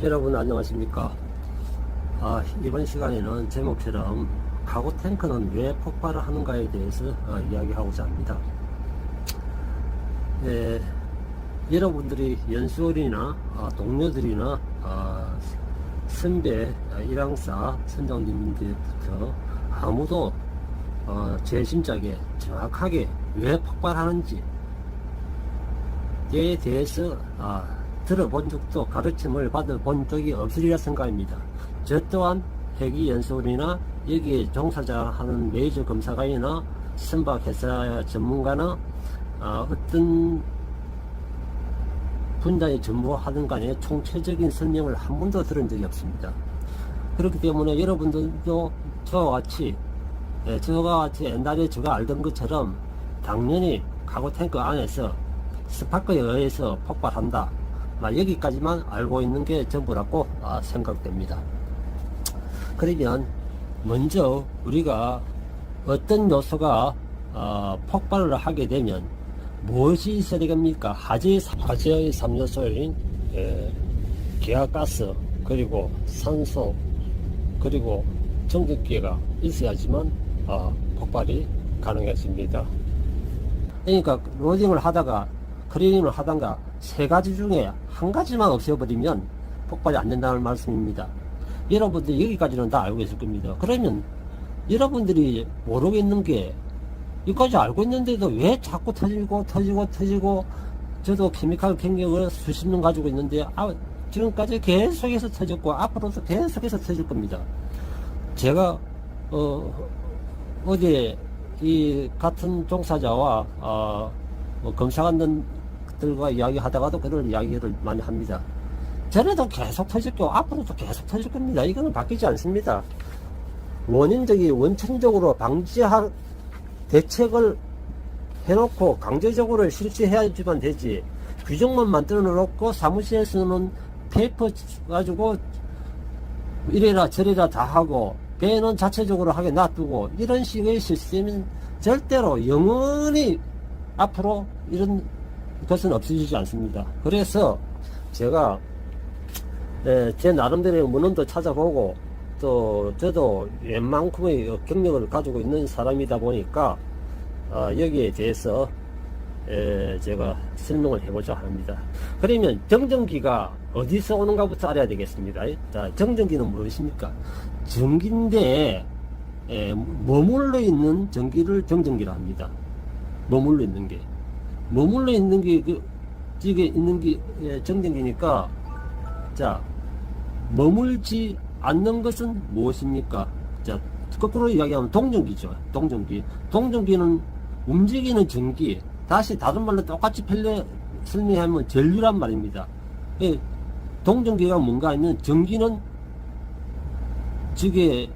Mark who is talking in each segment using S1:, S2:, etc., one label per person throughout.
S1: 여러분 안녕하십니까. 이번 시간에는 제목처럼 가구 탱크는 왜 폭발을 하는가에 대해서 이야기하고자 합니다. 여러분들이 연수원이나 동료들이나 선배 일항사 선장님들부터 아무도 제 심작에 정확하게 왜 폭발하는지에 대해서 들어본 적도 가르침을 받아본 적이 없으리라 생각합니다. 저 또한 회계연수원이나 여기에 종사자하는 메이저 검사관이나 선박회사 전문가나 어떤 분야에 전무하든 간에 총체적인 설명을 한 번도 들은 적이 없습니다. 그렇기 때문에 여러분들도 저와 같이 옛날에 제가 알던 것처럼 당연히 카고 탱크 안에서 스파크에 의해서 폭발한다, 여기까지만 알고 있는 게 전부라고 생각됩니다. 그러면 먼저 우리가 어떤 요소가 폭발을 하게 되면 무엇이 있어야 되겠습니까? 화재의 3요소인 기압가스, 그리고 산소, 그리고 정전기가 있어야지만 폭발이 가능해집니다. 그러니까 로딩을 하다가 크리닝을 하다가 세 가지 중에 한 가지만 없애버리면 폭발이 안 된다는 말씀입니다. 여러분들이 여기까지는 다 알고 있을 겁니다. 그러면 여러분들이 모르겠는 게, 이까지 알고 있는데도 왜 자꾸 터지고 저도 케미칼 경력을 수십 년 가지고 있는데 지금까지 계속해서 터졌고 앞으로도 계속해서 터질 겁니다. 제가 어디에 이 같은 종사자와 검사관들과 이야기하다가도 그런 이야기를 많이 합니다. 전에도 계속 터졌고 앞으로도 계속 터질 겁니다. 이거는 바뀌지 않습니다. 원천적으로 방지할 대책을 해놓고 강제적으로 실시해야지만 되지, 규정만 만들어 놓고 사무실에서는 페이퍼 가지고 이래라 저래라 다 하고 배는 자체적으로 하게 놔두고, 이런 식의 시스템은 절대로 영원히 앞으로 이런 것은 없어지지 않습니다. 그래서 제가 제 나름대로의 문헌도 찾아보고, 또 저도 웬만큼의 경력을 가지고 있는 사람이다 보니까 여기에 대해서 제가 설명을 해보자 합니다. 그러면 정전기가 어디서 오는가부터 알아야 되겠습니다. 자, 정전기는 무엇입니까? 전기인데 머물러 있는 전기를 정전기라 합니다. 머물러 있는 게 이게 있는 게 정전기니까, 자, 머물지 않는 것은 무엇입니까? 자, 거꾸로 이야기하면 동전기죠. 동전기는 움직이는 전기, 다시 다른 말로 똑같이 설명하면 전류란 말입니다. 동전기가 뭔가 하면 전기는 저게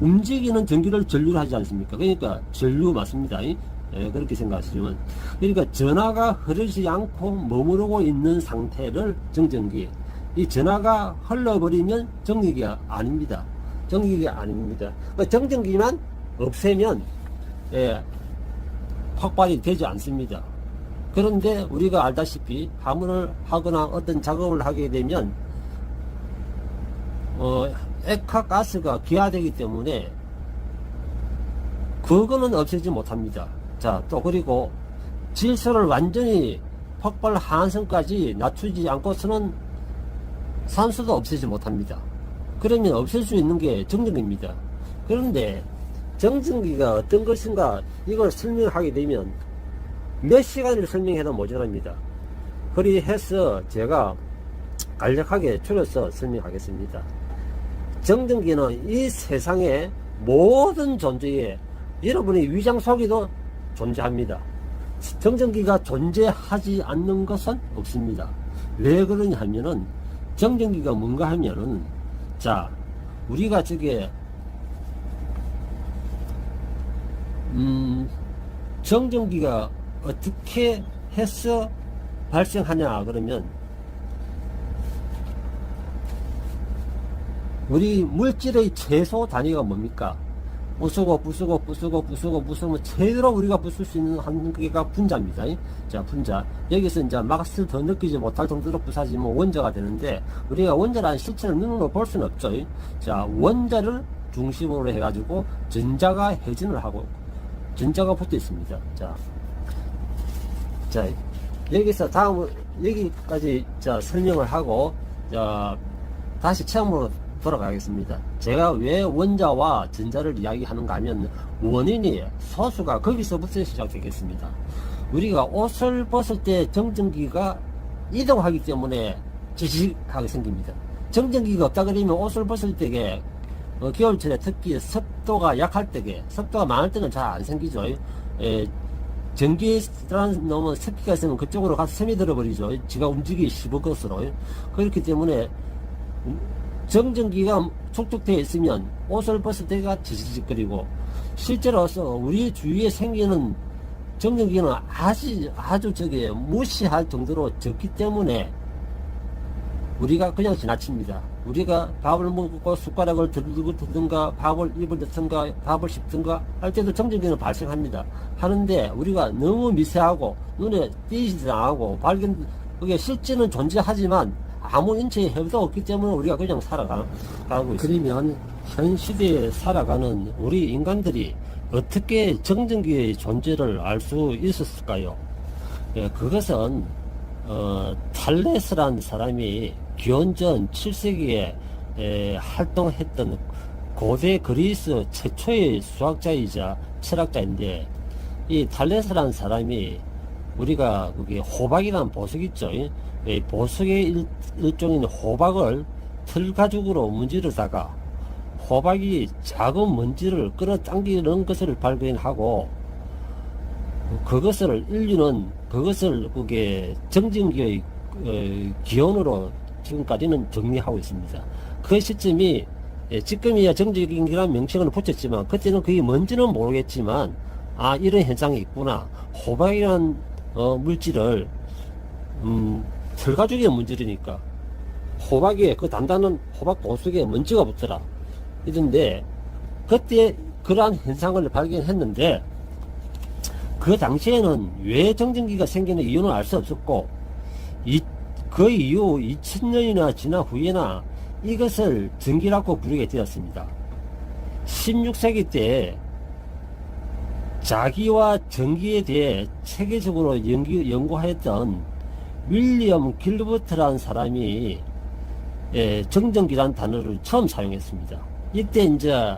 S1: 움직이는 전기를 전류로 하지 않습니까? 그러니까 전류 맞습니다. 그렇게 생각하시면, 그러니까 전하가 흐르지 않고 머무르고 있는 상태를 정전기, 이 전하가 흘러버리면 정전기가 아닙니다. 정전기만 없애면 폭발이 되지 않습니다. 그런데 우리가 알다시피 화물을 하거나 어떤 작업을 하게 되면 액화가스가 기화되기 때문에 그거는 없애지 못합니다. 자, 또 그리고 질소를 완전히 폭발 하한선까지 낮추지 않고서는 산소도 없애지 못합니다. 그러면 없앨 수 있는 게 정전기입니다. 그런데 정전기가 어떤 것인가, 이걸 설명하게 되면 몇 시간을 설명해도 모자랍니다. 그리해서 제가 간략하게 줄여서 설명하겠습니다. 정전기는 이 세상의 모든 존재에 여러분의 위장 속에도 존재합니다. 정전기가 존재하지 않는 것은 없습니다. 왜 그러냐 하면은, 정전기가 뭔가 하면은, 자, 우리가 저게 정전기가 어떻게 해서 발생하냐 그러면, 우리 물질의 최소 단위가 뭡니까? 부수면 제대로 우리가 부술 수 있는 한 개가 분자입니다. 자, 분자. 여기서 이제 맛을 더 느끼지 못할 정도로 부사지면 원자가 되는데, 우리가 원자라는 실체를 눈으로 볼 수는 없죠. 자, 원자를 중심으로 해가지고 전자가 회전을 하고, 전자가 붙어 있습니다. 자, 여기서 여기까지 설명을 하고, 다시 체험으로 돌아가겠습니다. 제가 왜 원자와 전자를 이야기하는가 하면, 원인이, 소수가 거기서부터 시작되겠습니다. 우리가 옷을 벗을 때 정전기가 이동하기 때문에 지직하게 생깁니다. 정전기가 없다 그러면 옷을 벗을 때에 겨울철에 특히 습도가 약할 때에, 습도가 많을 때는 잘 안 생기죠. 전기라는 놈은 습기가 있으면 그쪽으로 가서 스며들어 버리죠. 지가 움직이기 쉬울 것으로. 그렇기 때문에 정전기가 촉촉되어 있으면 옷을 벗을 때가 지지직거리고, 실제로서 우리 주위에 생기는 정전기는 아주 무시할 정도로 적기 때문에 우리가 그냥 지나칩니다. 우리가 밥을 먹고 숟가락을 들고 드든가, 밥을 입을 넣든가, 밥을 씹든가 할 때도 정전기는 발생합니다. 하는데 우리가 너무 미세하고 눈에 띄지도 않고 그게 실제는 존재하지만 아무 인체의 해도 없기 때문에 우리가 그냥 살아가고 있습니다. 그러면 현 시대에 살아가는 우리 인간들이 어떻게 정전기의 존재를 알 수 있었을까요? 그것은 탈레스라는 사람이 기원전 7세기에 활동했던 고대 그리스 최초의 수학자이자 철학자인데, 이 탈레스라는 사람이 우리가 거기 호박이라는 보석 있죠. 이 보석의 일종인 호박을 틀가죽으로 문지르다가 호박이 작은 먼지를 끌어당기는 것을 발견하고, 그것을 그게 정전기의 기원으로 지금까지는 정리하고 있습니다. 그 시점이 지금이야 정전기라는 명칭을 붙였지만, 그때는 그게 뭔지는 모르겠지만, 이런 현상이 있구나. 호박이라는 물질을 털가죽에 문지르니까 호박에, 그 단단한 호박 보석에 먼지가 붙더라 이런데, 그때 그러한 현상을 발견했는데, 그 당시에는 왜 정전기가 생기는 이유는 알 수 없었고, 그 이후 2000년이나 지난 후에나 이것을 전기라고 부르게 되었습니다. 16세기 때 자기와 전기에 대해 체계적으로 연구하였던 윌리엄 길버트라는 사람이 정전기라는 단어를 처음 사용했습니다. 이때 이제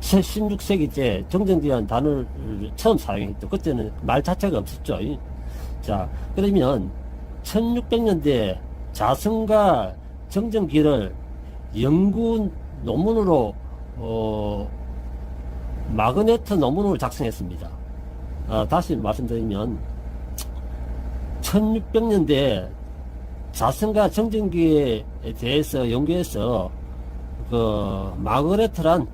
S1: 16세기 때 정전기라는 단어를 처음 사용했죠. 그때는 말 자체가 없었죠. 자, 그러면 1600년대 자성과 정전기를 연구 논문으로 마그네트 논문을 작성했습니다. 다시 말씀드리면 1600년대 자성과 정전기에 대해서 연구해서 그 마그네트란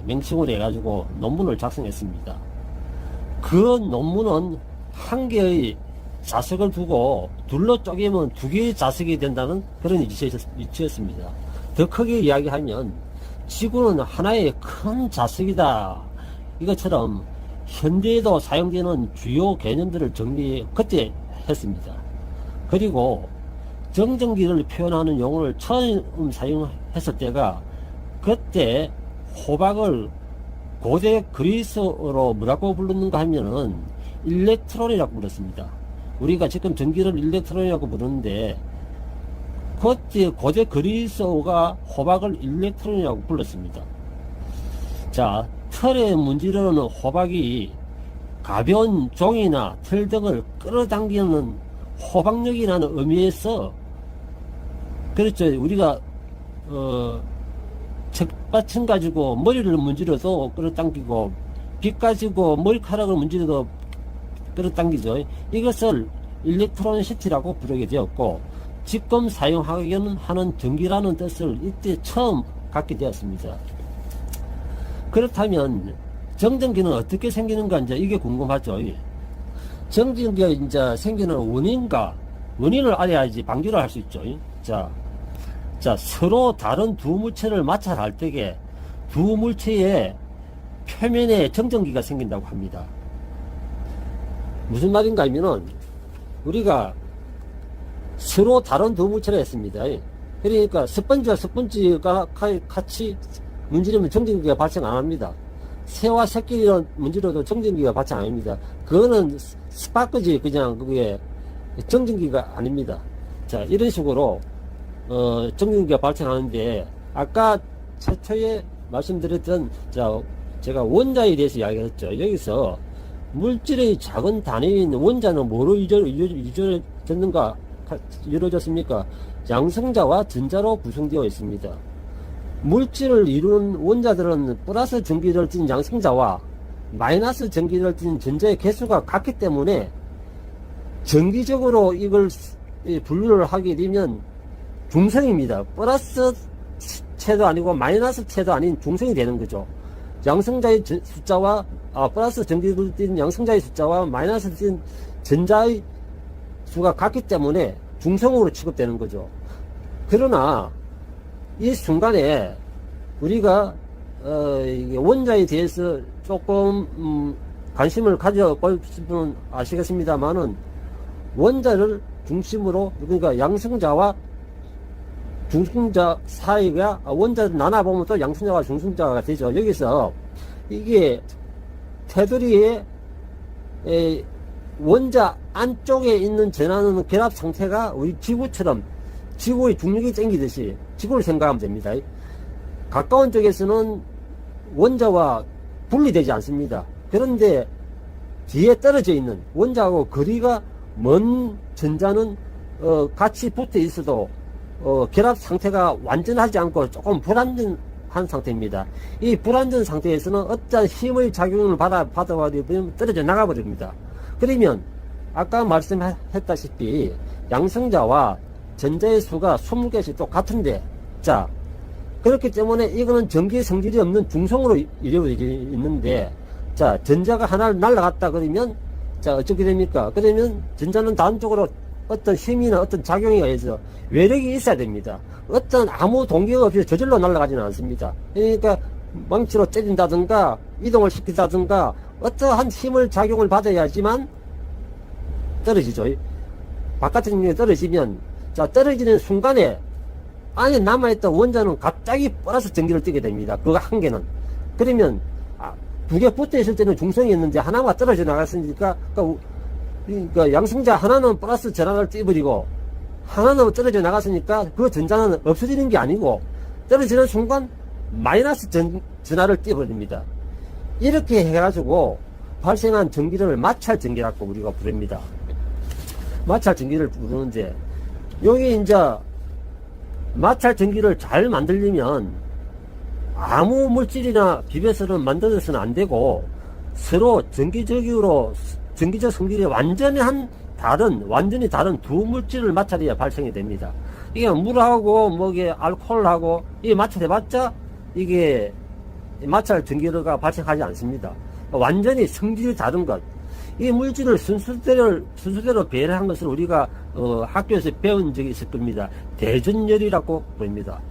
S1: 명칭으로 해가지고 논문을 작성했습니다. 그 논문은 한 개의 자석을 두고 둘러 쪼개면 두 개의 자석이 된다는 그런 이치였습니다. 더 크게 이야기하면 지구는 하나의 큰 자석이다. 이것처럼 현대에도 사용되는 주요 개념들을 그때 했습니다. 그리고 정전기를 표현하는 용어를 처음 사용했을 때가, 그때 호박을 고대 그리스어로 뭐라고 불렀는가 하면은 일렉트론이라고 불렀습니다. 우리가 지금 전기를 일렉트론이라고 부르는데, 그때 고대 그리스어가 호박을 일렉트론이라고 불렀습니다. 자, 털에 문지르는 호박이 가벼운 종이나 털 등을 끌어당기는 호박력이라는 의미에서, 그렇죠. 우리가 책받침 가지고 머리를 문지러도 끌어당기고, 빗 가지고 머리카락을 문지러도 끌어당기죠. 이것을 일렉트로니시티라고 부르게 되었고, 지금 사용하는 전기라는 뜻을 이때 처음 갖게 되었습니다. 그렇다면 정전기는 어떻게 생기는가, 이제 이게 궁금하죠. 정전기가 이제 생기는 원인을 알아야지 방지를 할 수 있죠. 자, 서로 다른 두 물체를 마찰할 때에 두 물체의 표면에 정전기가 생긴다고 합니다. 무슨 말인가 하면은 우리가 서로 다른 두 물체를 했습니다. 그러니까 스펀지와 스펀지가 같이 문지르면 정전기가 발생 안 합니다. 새와 새끼를 문지르도 정전기가 발생 안 합니다. 그거는 스파크지 그냥 그게 정전기가 아닙니다. 자, 이런 식으로 정전기가 발생하는데 아까 최초에 말씀드렸던 제가 원자에 대해서 이야기했죠. 여기서 물질의 작은 단위인 원자는 뭐로 이루어졌습니까? 양성자와 전자로 구성되어 있습니다. 물질을 이루는 원자들은 플러스 전기를 띤 양성자와 마이너스 전기를 띤 전자의 개수가 같기 때문에 정기적으로 이걸 분류를 하게 되면 중성입니다. 플러스 체도 아니고 마이너스 체도 아닌 중성이 되는 거죠. 양성자의 숫자와 플러스 전기를 띤 양성자의 숫자와 마이너스 띤 전자의 수가 같기 때문에 중성으로 취급되는 거죠. 그러나 이 순간에 우리가 원자에 대해서 조금 관심을 가져볼 분은 아시겠습니다만은 원자를 중심으로 그러니까 양성자와 중성자 사이가 원자를 나눠보면 또 양성자와 중성자가 되죠. 여기서 이게 테두리에 원자 안쪽에 있는 전하는 결합 상태가 우리 지구처럼 지구의 중력이 땡기듯이 지구를 생각하면 됩니다. 가까운 쪽에서는 원자와 분리되지 않습니다. 그런데 뒤에 떨어져 있는 원자하고 거리가 먼 전자는 같이 붙어 있어도 결합 상태가 완전하지 않고 조금 불완전한 상태입니다. 이 불완전 상태에서는 어떤 힘의 작용을 받아버리면 떨어져 나가버립니다. 그러면 아까 말씀했다시피 양성자와 전자의 수가 20개씩 똑같은데, 자, 그렇기 때문에 이거는 전기 성질이 없는 중성으로 이루어져 있는데, 자, 전자가 하나를 날라갔다 그러면, 자, 어떻게 됩니까? 그러면 전자는 다른 쪽으로 어떤 힘이나 어떤 작용에 의해서 외력이 있어야 됩니다. 어떤 아무 동기가 없이 저절로 날아가지는 않습니다. 그러니까 망치로 때린다든가 이동을 시킨다든가 어떠한 힘을 작용을 받아야지만 떨어지죠. 바깥의 능력이 떨어지면, 자, 떨어지는 순간에 안에 남아있던 원자는 갑자기 플러스 전기를 띠게 됩니다. 그 한 개는. 그러면 두 개 붙어 있을 때는 중성이었는데 하나가 떨어져 나갔으니까 그러니까 양성자 하나는 플러스 전하를 띠버리고 하나는 떨어져 나갔으니까 그 전자는 없어지는 게 아니고 떨어지는 순간 마이너스 전하를 띠버립니다. 이렇게 해가지고 발생한 전기를 마찰 전기라고 우리가 부릅니다. 마찰 전기를 부르는데, 여기 이제 마찰 전기를 잘 만들려면 아무 물질이나 비벼서는 만들어서는 안 되고 서로 전기적 성질이 완전히 다른 두 물질을 마찰해야 발생이 됩니다. 이게 물하고 뭐게 알코올하고 이게 마찰해봤자 이게 마찰 전기가 발생하지 않습니다. 완전히 성질이 다른 것. 이 물질을 순서대로 배열한 것을 우리가 학교에서 배운 적이 있을 겁니다. 대전열이라고 부릅니다.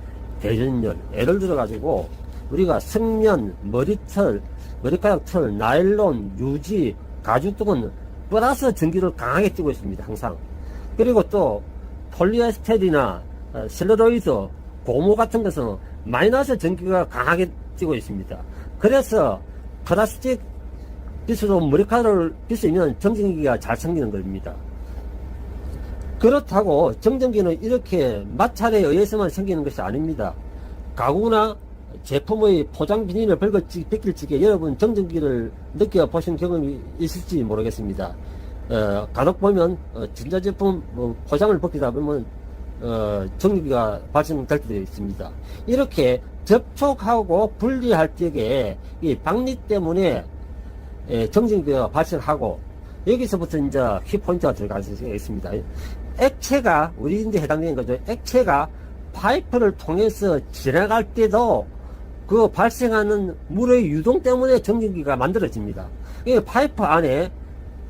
S1: 대전열. 예를 들어 가지고 우리가 성면, 머리털, 머리카락 털, 나일론, 유지, 가죽 등은 플러스 전기를 강하게 띠고 있습니다. 항상. 그리고 또 폴리에스테르나 셀룰로이드, 고무 같은 것은 마이너스 전기가 강하게 띠고 있습니다. 그래서 플라스틱 빗으로 머리카락을 빗으면 정전기가 잘 생기는 겁니다. 그렇다고 정전기는 이렇게 마찰에 의해서만 생기는 것이 아닙니다. 가구나 제품의 포장 비닐을 벗길 적에 여러분 정전기를 느껴보신 경험이 있을지 모르겠습니다. 간혹 보면 전자제품 포장을 벗기다 보면 전기가 발생될 때도 있습니다. 이렇게 접촉하고 분리할 적에 이 박리 때문에 정전기가 발생하고, 여기서부터 이제 키포인트가 들어갈 수 있습니다. 액체가, 우리인데 해당되는 거죠. 액체가 파이프를 통해서 지나갈 때도 그 발생하는 물의 유동 때문에 정전기가 만들어집니다. 이 파이프 안에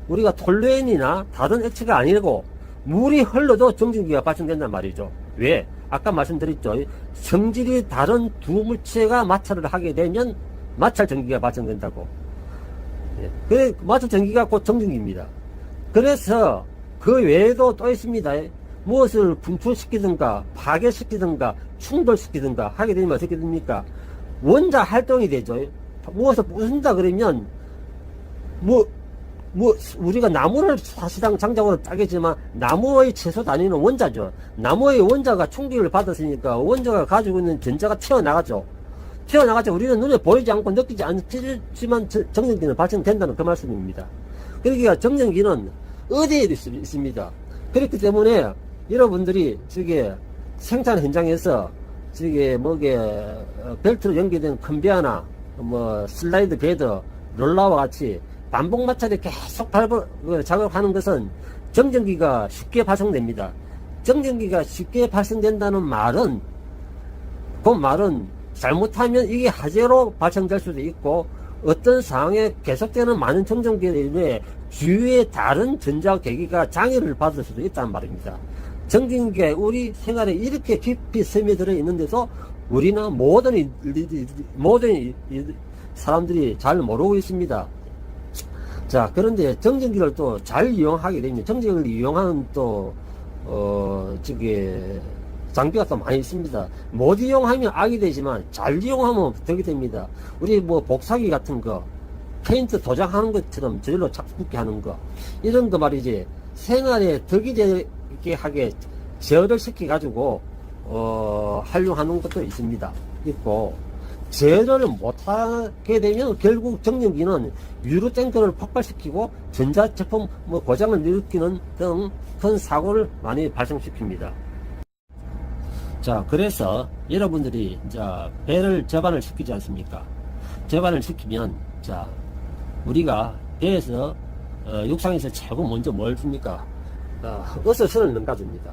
S1: 우리가 톨루엔이나 다른 액체가 아니고 물이 흘러도 정전기가 발생된단 말이죠. 왜? 아까 말씀드렸죠. 성질이 다른 두 물체가 마찰을 하게 되면 마찰 전기가 발생된다고. 예. 그래, 마찰 전기가 곧 정전기입니다. 그래서 그 외에도 또 있습니다. 무엇을 분출시키든가 파괴시키든가 충돌시키든가 하게 되면 어떻게 됩니까? 원자 활동이 되죠. 무엇을 부순다 그러면 우리가 나무를 사실상 장작으로 따겠지만 나무의 최소 단위는 원자죠. 나무의 원자가 충격을 받았으니까 원자가 가지고 있는 전자가 튀어나가죠. 우리는 눈에 보이지 않고 느끼지 않지만 정전기는 발생된다는 그 말씀입니다. 그러니까 정전기는 어디에 있습니다. 그렇기 때문에 여러분들이 저게 생산 현장에서 저게 벨트로 연결된 컨베어나 슬라이드 베드, 롤러와 같이 반복 마찰이 계속 작업하는 것은 정전기가 쉽게 발생됩니다. 정전기가 쉽게 발생된다는 말은, 그 말은 잘못하면 이게 화재로 발생될 수도 있고, 어떤 상황에 계속되는 많은 정전기에 의해 주위의 다른 전자계기가 장애를 받을 수도 있다는 말입니다. 정전기가 우리 생활에 이렇게 깊이 스며들어 있는데도 우리는 모든 사람들이 잘 모르고 있습니다. 자, 그런데 정전기를 또 잘 이용하게 되면, 정전기를 이용하는 장비가 또 많이 있습니다. 못 이용하면 악이 되지만, 잘 이용하면 덕이 됩니다. 우리 복사기 같은 거, 페인트 도장하는 것처럼 저절로 착 붙게 하는 거, 이런 거 말이지, 생활에 덕이 되게 하게 제어를 시켜가지고, 활용하는 것도 있고, 제어를 못하게 되면 결국 정전기는 유로 탱크를 폭발시키고 전자제품 고장을 일으키는 등 큰 사고를 많이 발생시킵니다. 자, 그래서 여러분들이 이제 배를 접안을 시키지 않습니까? 접안을 시키면, 자, 우리가 배에서 육상에서 최고 먼저 뭘 줍니까? 어서선을 넘가줍니다.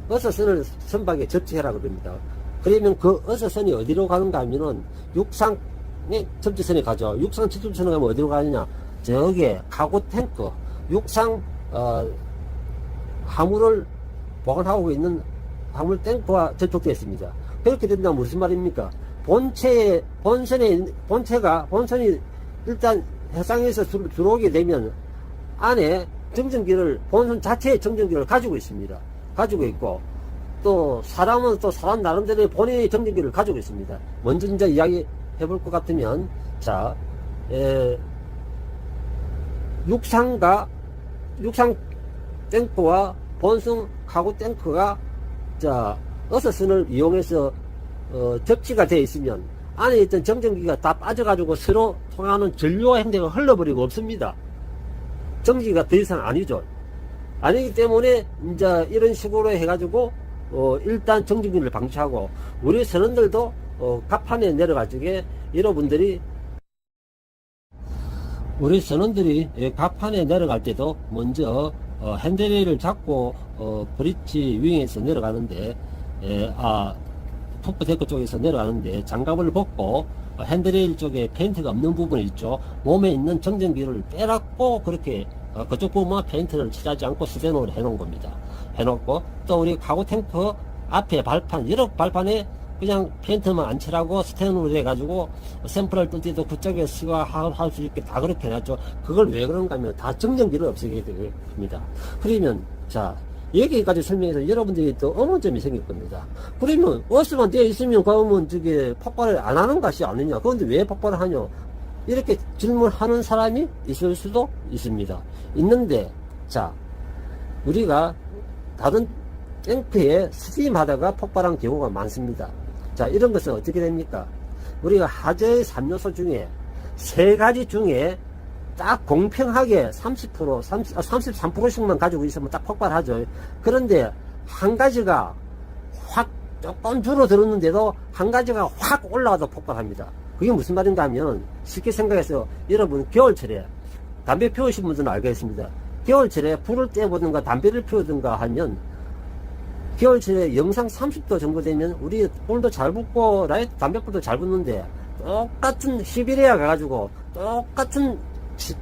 S1: 어서선을 선박에 접지해라 그럽니다. 그러면 그 어서선이 어디로 가는가 하면은 육상의 접지선에 가죠. 육상 접지선에 가면 어디로 가느냐? 저기에 카고 탱크, 육상 화물을 보관하고 있는 화물 탱크와 접촉되어 있습니다. 그렇게 된다면 무슨 말입니까? 본선이 일단 해상에서 들어오게 되면 안에 정전기를, 본선 자체의 정전기를 가지고 있습니다. 가지고 있고, 또 사람은 또 사람 나름대로의 본인의 정전기를 가지고 있습니다. 먼저 이제 이야기 해볼 것 같으면, 자, 육상 탱크와 본선 카고 탱크가, 자, 어서선을 이용해서 접지가 되어 있으면 안에 있던 정전기가 다 빠져가지고 서로 통하는 전류와 행대가 흘러버리고 없습니다. 정전기가 더 이상 아니죠. 아니기 때문에 이제 이런 식으로 해가지고 일단 정전기를 방치하고, 우리 선원들도 갑판에 내려갈 적에 갑판에 내려갈 때도 먼저 핸들레일을 잡고 브릿지 윙에서 내려가는데, 토프 데크 쪽에서 내려가는데 장갑을 벗고 핸들레일 쪽에 페인트가 없는 부분이 있죠. 몸에 있는 정전기를 빼놨고, 그렇게 그쪽 부분만 페인트를 칠하지 않고 스테노를 해놓은 겁니다. 해놓고, 또 우리 카고 탱크 앞에 발판, 여러 발판에 그냥 페인트만 안 칠하고 스테노를 해가지고 샘플을 뜰 때도 그쪽에 수거할 수 있게 다 그렇게 해놨죠. 그걸 왜 그런가 하면 다 정전기를 없애게 됩니다. 그러면, 자, 여기까지 설명해서 여러분들이 또 의문점이 생길 겁니다. 그러면 어스만 되어 있으면 그러면 저게 폭발을 안 하는 것이 아니냐? 그런데 왜 폭발을 하냐? 이렇게 질문하는 사람이 있을 수도 있습니다. 있는데, 자, 우리가 다른 탱크에 스팀하다가 폭발한 경우가 많습니다. 자, 이런 것은 어떻게 됩니까? 우리가 화재의 3요소 중에 3가지 중에 딱 공평하게 33%씩만 가지고 있으면 딱 폭발하죠. 그런데 한 가지가 확 조금 줄어들었는데도 한 가지가 확 올라가도 폭발합니다. 그게 무슨 말인가 하면, 쉽게 생각해서 여러분 겨울철에 담배 피우신 분들은 알겠습니다. 겨울철에 불을 떼보든가 담배를 피우든가 하면 겨울철에 영상 30도 정도 되면 우리 불도 잘 붙고 담배불도 잘 붙는데, 똑같은 시베리아 가가지고 똑같은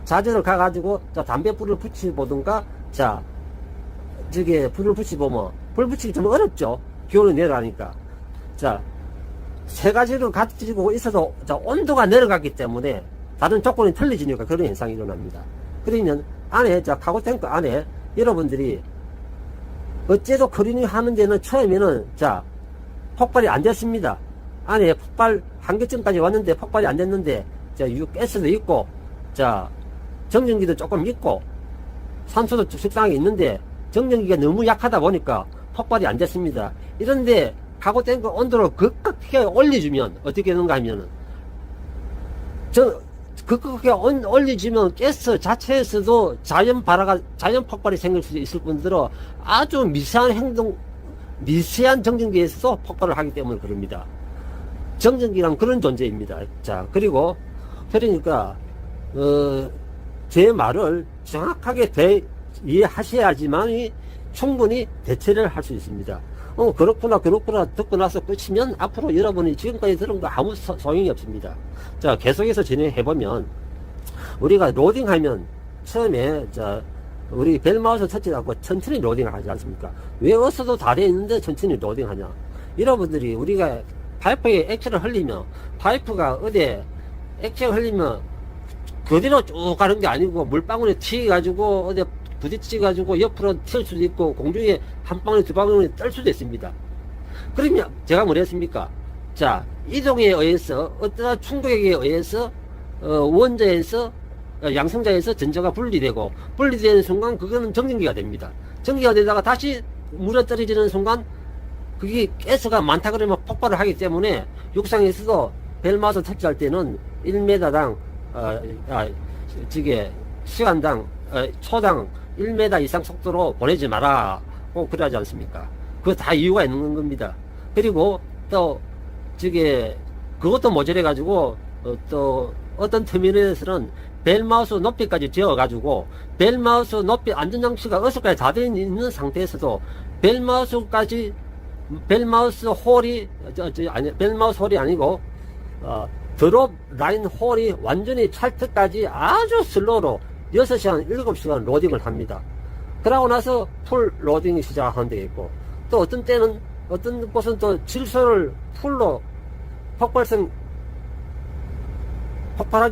S1: 자재를 가가지고 담배불을 붙여보든가, 자, 저게 불을 붙여보면 불 붙이기 좀 어렵죠. 겨울에 내려가니까. 자, 세 가지를 가지고 있어도 온도가 내려갔기 때문에 다른 조건이 틀려지니까 그런 현상이 일어납니다. 그러면 안에 카고탱크 안에 여러분들이 어째도 크리닝 하는 데는 처음에는 폭발이 안 됐습니다. 안에 폭발 한계점까지 왔는데 폭발이 안 됐는데 가스도 있고 정전기도 조금 있고 산소도 적당하게 있는데 정전기가 너무 약하다 보니까 폭발이 안 됐습니다. 이런데 카고탱크 온도를 급격하게 올려주면 어떻게 되는가 하면은 급격하게 올려주면 가스 자체에서도 자연 폭발이 생길 수 있을 뿐더러 아주 미세한 정전기에서도 폭발을 하기 때문에 그럽니다. 정전기란 그런 존재입니다. 그리고 그러니까 제 말을 정확하게 이해하셔야지만 충분히 대처를 할 수 있습니다. 그렇구나 듣고 나서 끝이면 앞으로 여러분이 지금까지 들은 거 아무 소용이 없습니다. 계속해서 진행해보면 우리가 로딩하면 처음에 우리 벨마우스 터치하고 천천히 로딩을 하지 않습니까? 왜 어서도 다리에 있는데 천천히 로딩하냐? 여러분들이 우리가 파이프에 액체를 흘리면 파이프가 어디에 액체를 흘리면 그대로 쭉 가는 게 아니고 물방울에 튀어가지고 어디 부딪혀가지고 옆으로 튈 수도 있고 공중에 한 방울 두 방울이 뜰 수도 있습니다. 그러면 제가 뭐랬습니까? 이동에 의해서 어떤 충격에 의해서 원자에서 양성자에서 전자가 분리되는 순간 그거는 정전기가 됩니다. 전기가 되다가 다시 물에 떨어지는 순간 그게 가스가 많다 그러면 폭발을 하기 때문에 육상에서도 벨마우스 터치할 때는 1m당 시간당 초당 1m 이상 속도로 보내지 마라 꼭 그러지 않습니까? 그거 다 이유가 있는 겁니다. 그리고 또 그것도 모자래 가지고 또 어떤 터미널에서는 벨마우스 높이까지 지어 가지고 벨마우스 높이 안전장치가 어서까지 다 되어 있는 상태에서도 벨마우스 홀이 벨마우스 홀이 아니고 드롭 라인 홀이 완전히 찰 때까지 아주 슬로우로 6시간, 7시간 로딩을 합니다. 그러고 나서 풀 로딩이 시작하는 데 있고, 또 어떤 때는, 어떤 곳은 또 질소를 풀로 폭발하지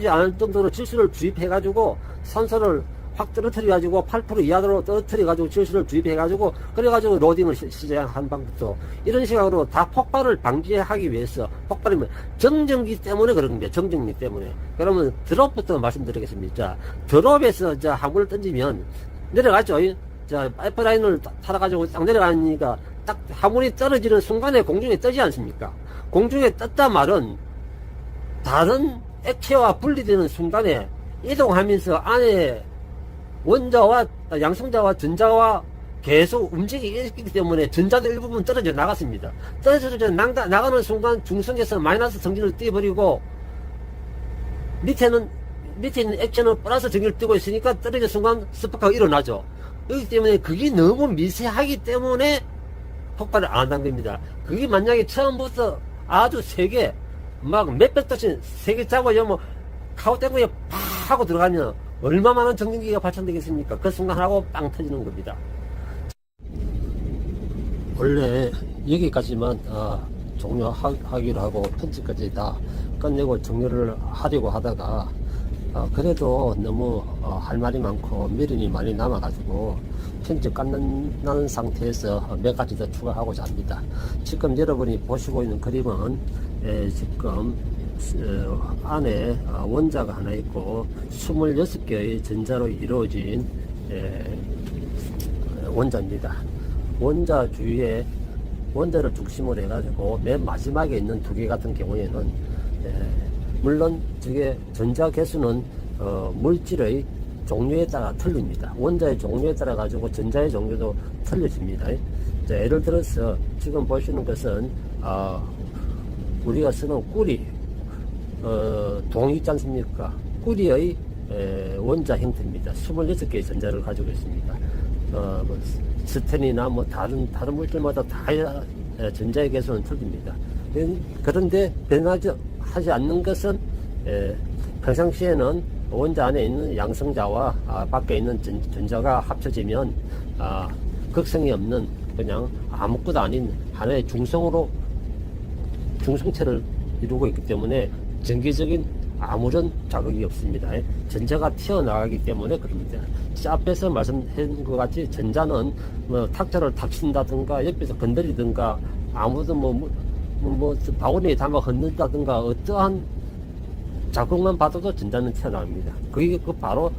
S1: 않을 정도로 질소를 주입해가지고, 산소를 확 떨어뜨려가지고, 8% 이하로 떨어뜨려가지고, 질소를 주입해가지고, 그래가지고 로딩을 시작한 방법도, 이런 식으로 다 폭발을 방지하기 위해서, 폭발이면 정전기 때문에 그런 겁니다. 정전기 때문에. 그러면 드롭부터 말씀드리겠습니다. 드롭에서 화물을 던지면 내려가죠. 파이프라인을 타다가지고 딱 내려가니까 딱 화물이 떨어지는 순간에 공중에 뜨지 않습니까? 공중에 떴다 말은 다른 액체와 분리되는 순간에 이동하면서 안에 원자와 양성자와 전자와 계속 움직이기 때문에 전자도 일부분 떨어져 나갔습니다. 떨어져 나가는 순간 중성에서 마이너스 전기를 띄워버리고 밑에 있는 액체는 플러스 전기를 띄고 있으니까 떨어지는 순간 스파크가 일어나죠. 그렇기 때문에 그게 너무 미세하기 때문에 폭발을 안 한다는 겁니다. 그게 만약에 처음부터 아주 세게 막 몇백 도씩 세게 짜고 카고탱크에 팍 하고 들어가면 얼마만한 정전기가 발생되겠습니까? 그 순간 하고 빵 터지는 겁니다. 원래 여기까지만 종료하기로 하고 편집까지 다 끝내고 종료를 하려고 하다가 그래도 너무 할 말이 많고 미련이 많이 남아가지고 편집 끝나는 상태에서 몇 가지 더 추가하고자 합니다. 지금 여러분이 보시고 있는 그림은 지금 안에 원자가 하나 있고 26개의 전자로 이루어진 원자입니다. 원자 주위에 원자를 중심으로 해가지고 맨 마지막에 있는 두 개 같은 경우에는 물론 저게 전자 개수는 물질의 종류에 따라 틀립니다. 원자의 종류에 따라 가지고 전자의 종류도 틀려집니다. 예를 들어서 지금 보시는 것은 우리가 쓰는 꾸리 동이 있지 않습니까? 꾸리의 원자 형태입니다. 26개의 전자를 가지고 있습니다. 스텐이나 다른 물질마다 다 전자의 개수는 틀립니다. 그런데 변하지 않는 것은 평상시에는 원자 안에 있는 양성자와 밖에 있는 전자가 합쳐지면 극성이 없는 그냥 아무것도 아닌 하나의 중성으로 중성체를 이루고 있기 때문에 전기적인 아무런 자극이 없습니다. 전자가 튀어나가기 때문에 그럽니다. 앞에서 말씀한 것 같이 전자는 뭐 탁자를 탁 친다든가 옆에서 건드리든가 아무도 바구니에 담아 흔든다든가 어떠한 자극만 받아도 전자는 튀어나옵니다. 그게 바로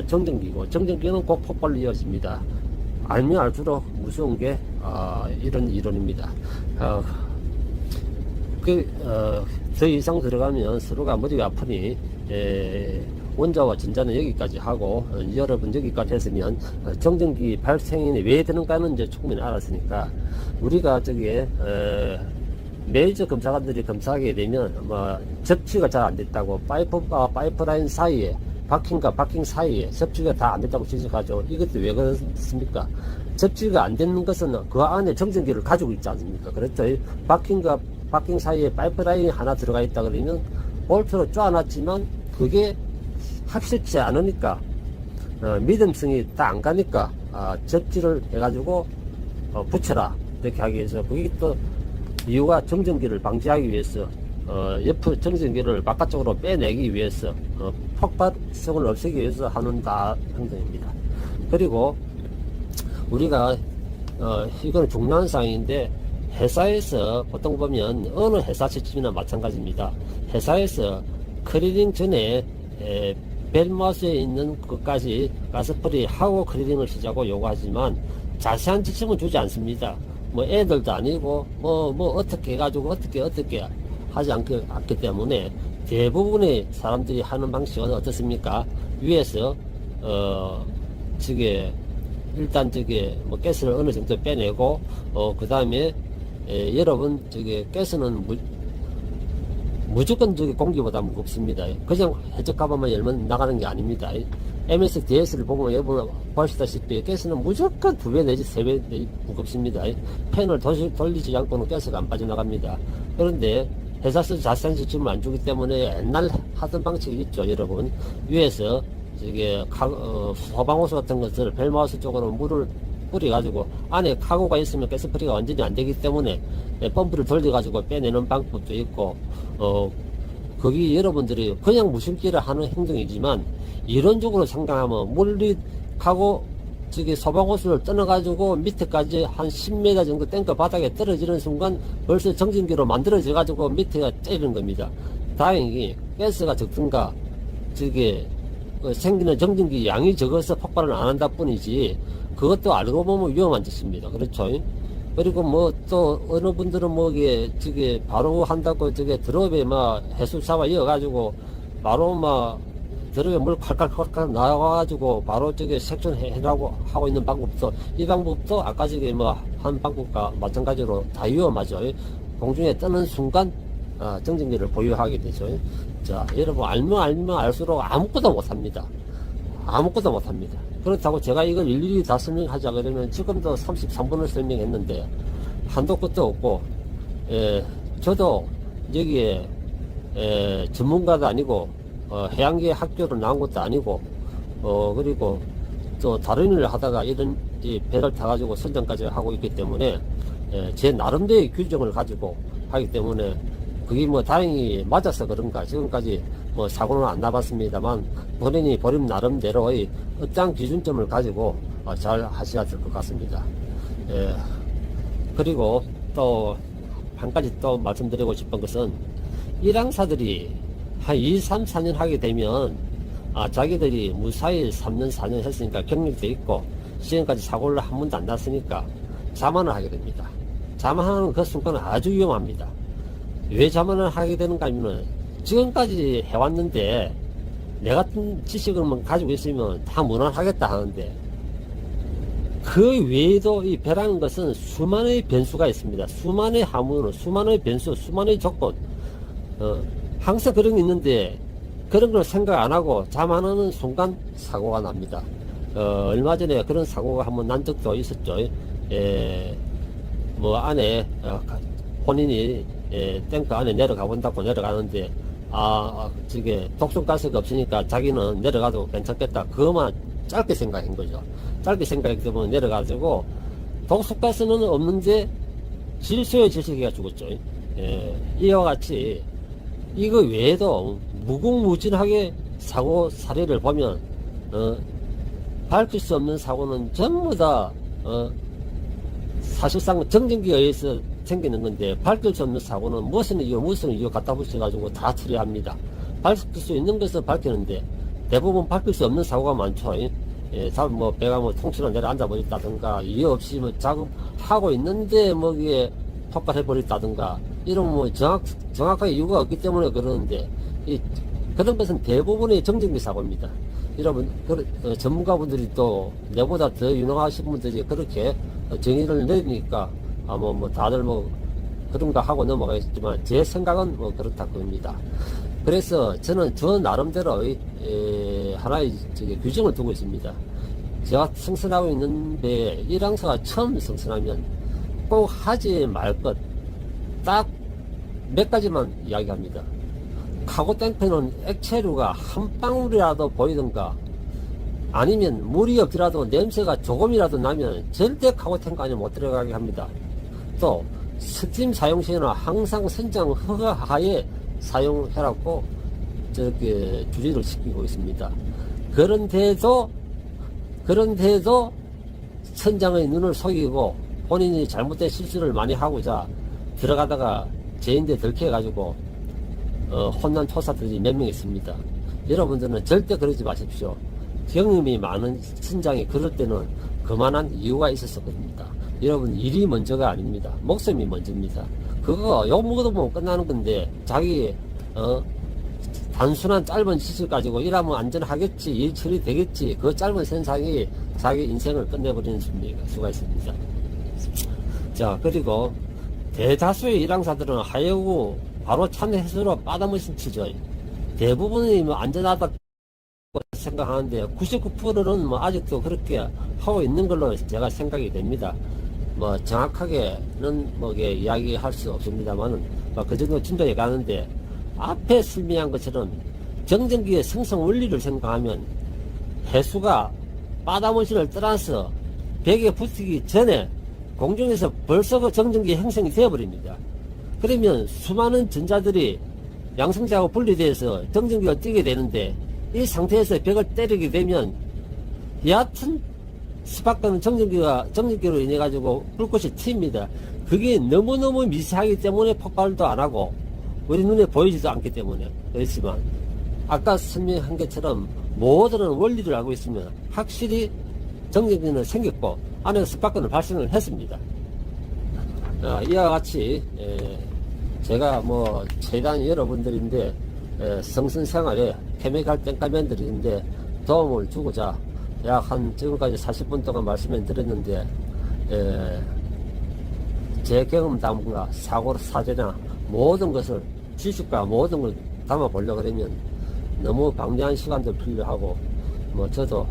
S1: 정전기고, 정전기는 꼭 폭발로 이어집니다. 알면 알수록 무서운 게 이런 이론입니다. 더 이상 들어가면 서로가 머리가 아프니 원자와 전자는 여기까지 하고 여러분 여기까지 했으면 정전기 발생이 왜 되는가는 이제 충분히 알았으니까 우리가 저기에 메이저 검사관들이 검사하게 되면 접지가 잘 안 됐다고 파이프와 파이프라인 사이에 바킹과 바킹 사이에 접지가 다 안 됐다고 지적하죠. 이것도 왜 그렇습니까? 접지가 안 되는 것은 그 안에 정전기를 가지고 있지 않습니까? 그렇죠. 바킹과 바킹 사이에 파이프라인이 하나 들어가 있다 그러면 볼트로 쪼아놨지만 그게 합실치 않으니까 믿음성이 다 안 가니까 접지를 해가지고 붙여라 이렇게 하기 위해서 그게 또 이유가 정전기를 방지하기 위해서 옆 정전기를 바깥쪽으로 빼내기 위해서 폭발성을 없애기 위해서 하는 다 행동입니다. 그리고 우리가 이건 중요한 사항인데 회사에서 보통 보면 어느 회사 시스템이나 마찬가지입니다. 회사에서 클리닝 전에 벨마스에 있는 것까지 가스풀이 하고 클리닝을 시작하고 요구하지만 자세한 지침은 주지 않습니다. 뭐 애들도 아니고 뭐 어떻게 해가지고 어떻게 하지 않기 때문에 대부분의 사람들이 하는 방식은 어떻습니까? 위에서 일단 뭐 가스를 어느 정도 빼내고 그 다음에 여러분 가스는 무조건 공기보다 무겁습니다. 그냥 해적가방만 열면 나가는 게 아닙니다. MSDS를 보면 여러분 보시다시피 가스는 무조건 2배 내지 3배 내지 무겁습니다. 팬을 돌리지 않고는 가스가 안 빠져나갑니다. 그런데 회사에서 자세한 지침을 안 주기 때문에 옛날 하던 방식이 있죠. 여러분 위에서 소방호스 같은 것을 벨마우스 쪽으로 물을 뿌려가지고 안에 카고가 있으면 가스풀이가 완전히 안 되기 때문에 펌프를 돌려가지고 빼내는 방법도 있고 거기 여러분들이 그냥 무심결에 하는 행동이지만 이론적으로 생각하면 물이 카고 소방호스를 떠나가지고 밑에까지 한 10m 정도 탱크 바닥에 떨어지는 순간 벌써 정전기로 만들어져 가지고 밑에가 때리는 겁니다. 다행히 가스가 적든가 생기는 정전기 양이 적어서 폭발을 안 한다 뿐이지 그것도 알고 보면 위험한 짓입니다. 그렇죠? 그리고 또 어느 분들은 바로 한다고 드롭에 해수사와 이어가지고 바로 드롭에 물 칼칼칼칼 나와가지고 바로 색션 해라고 하고 있는 방법도 이 방법도 아까 한 방법과 마찬가지로 다 위험하죠. 공중에 뜨는 순간 정전기를 보유하게 되죠. 자, 여러분 알면 알수록 아무것도 못합니다. 아무것도 못합니다. 그렇다고 제가 이걸 일일이 다 설명하자 그러면 지금도 33분을 설명했는데 한도 끝도 없고 저도 여기에 전문가도 아니고 해양계 학교를 나온 것도 아니고 그리고 또 다른 일을 하다가 이런 배를 타가지고 선장까지 하고 있기 때문에 제 나름대로의 규정을 가지고 하기 때문에 그게 다행히 맞아서 그런가 지금까지 사고는 안 나봤습니다만 본인이 버림 나름대로의 어떠한 기준점을 가지고 잘 하셔야 될 것 같습니다. 그리고 또 한 가지 또 말씀드리고 싶은 것은 일항사들이 한 2, 3, 4년 하게 되면 자기들이 무사히 3년, 4년 했으니까 경력도 있고 지금까지 사고를 한 번도 안 났으니까 자만을 하게 됩니다. 자만하는 그 순간은 아주 위험합니다. 왜 자만을 하게 되는가 하면 지금까지 해왔는데 내 같은 지식을 가지고 있으면 다 무난하겠다 하는데 그 외에도 이 배라는 것은 수많은 변수가 있습니다. 수많은 하문, 수많은 변수, 수많은 조건 항상 그런 게 있는데 그런 걸 생각 안 하고 자만하는 순간 사고가 납니다. 얼마 전에 그런 사고가 한번 난 적도 있었죠. 안에 본인이 탱크 안에 내려가 본다고 내려가는데 독성가스가 없으니까 자기는 내려가도 괜찮겠다 그것만 짧게 생각한 거죠. 짧게 생각했기 때문에 내려가지고 독성가스는 없는데 질소에 질식해가 죽었죠. 이와 같이 이거 외에도 무궁무진하게 사고 사례를 보면 밝힐 수 없는 사고는 전부 다 사실상 정전기에 의해서 생기는 건데, 밝힐 수 없는 사고는 무슨 이유 갖다 붙여가지고 다 처리합니다. 밝힐 수 있는 것을 밝히는데 대부분 밝힐 수 없는 사고가 많죠. 뭐 배가 뭐 통째로 내려앉아 버렸다든가, 이유 없이 뭐 작업하고 있는데 뭐 이게 폭발해 버렸다든가, 이런 뭐 정확하게 이유가 없기 때문에 그러는데, 그런 것은 대부분의 정전기 사고입니다. 여러분, 전문가분들이 또 내보다 더 유능하신 분들이 그렇게 정의를 내리니까 뭐 다들 뭐 그런가 하고 넘어가겠지만, 제 생각은 뭐 그렇다 그럽니다. 그래서 저는 저 나름대로 하나의 규정을 두고 있습니다. 제가 승선하고 있는 배에 일항사가 처음 승선하면 꼭 하지 말 것 딱 몇 가지만 이야기합니다. 카고 탱크는 액체류가 한 방울이라도 보이든가, 아니면 물이 없더라도 냄새가 조금이라도 나면 절대 카고 탱크 안에 못 들어가게 합니다. 또 스팀 사용 시에는 항상 선장 허가하에 사용해라고 저렇게 주의를 시키고 있습니다. 그런데도 선장의 눈을 속이고 본인이 잘못된 실수를 많이 하고자 들어가다가 죄인데 들켜가지고 혼난 초사들이 몇 명 있습니다. 여러분들은 절대 그러지 마십시오. 경험이 많은 선장이 그럴 때는 그만한 이유가 있었을 겁니다. 여러분, 일이 먼저가 아닙니다. 목숨이 먼저입니다. 그거 욕 먹어도 끝나는 건데, 자기 단순한 짧은 지식 가지고 일하면 안전하겠지, 일 처리되겠지, 그 짧은 선상이 자기 인생을 끝내버리는 수가 있습니다. 자, 그리고 대다수의 일항사들은 하여구 바로 찬 해수로 빠다머신 치죠. 대부분이 뭐 안전하다고 생각하는데 99%는 뭐 아직도 그렇게 하고 있는 걸로 제가 생각이 됩니다. 뭐 정확하게는 뭐 이야기할 수 없습니다만은 그 정도 진도에 가는데, 앞에 설명한 것처럼 정전기의 생성 원리를 생각하면 해수가 바다머신을 떠나서 벽에 붙기 전에 공중에서 벌써 그 정전기 형성이 되어버립니다. 그러면 수많은 전자들이 양성자하고 분리돼서 정전기가 뛰게 되는데, 이 상태에서 벽을 때리게 되면 얕은 스파크는 정전기로 인해 가지고 불꽃이 튑니다. 그게 너무너무 미세하기 때문에 폭발도 안 하고 우리 눈에 보이지도 않기 때문에 그렇지만, 아까 설명한 것처럼 모든 원리를 알고 있으면 확실히 정전기는 생겼고 안에 스파크는 발생을 했습니다. 이와 같이 제가 뭐 최대한 여러분들인데 성선생활에 케미칼 땡가면들인데 도움을 주고자 약 지금까지 40분 동안 말씀을 드렸는데, 제 경험담과 사고나 모든 것을, 지식과 모든 걸 담아보려고 그러면 너무 방대한 시간도 필요하고, 뭐 저도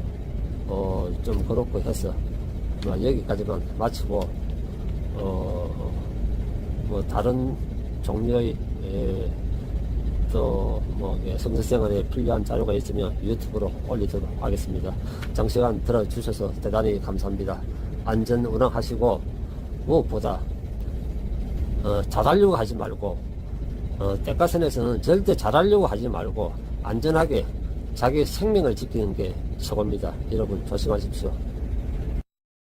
S1: 좀 그렇고 해서 뭐 여기까지만 마치고, 뭐 다른 종류의 또 뭐 성서생활에 필요한 자료가 있으면 유튜브로 올리도록 하겠습니다. 장시간 들어주셔서 대단히 감사합니다. 안전 운항하시고, 무엇보다 잘하려고 하지 말고, 대가선에서는 절대 잘하려고 하지 말고 안전하게 자기 생명을 지키는 게 최고입니다. 여러분 조심하십시오.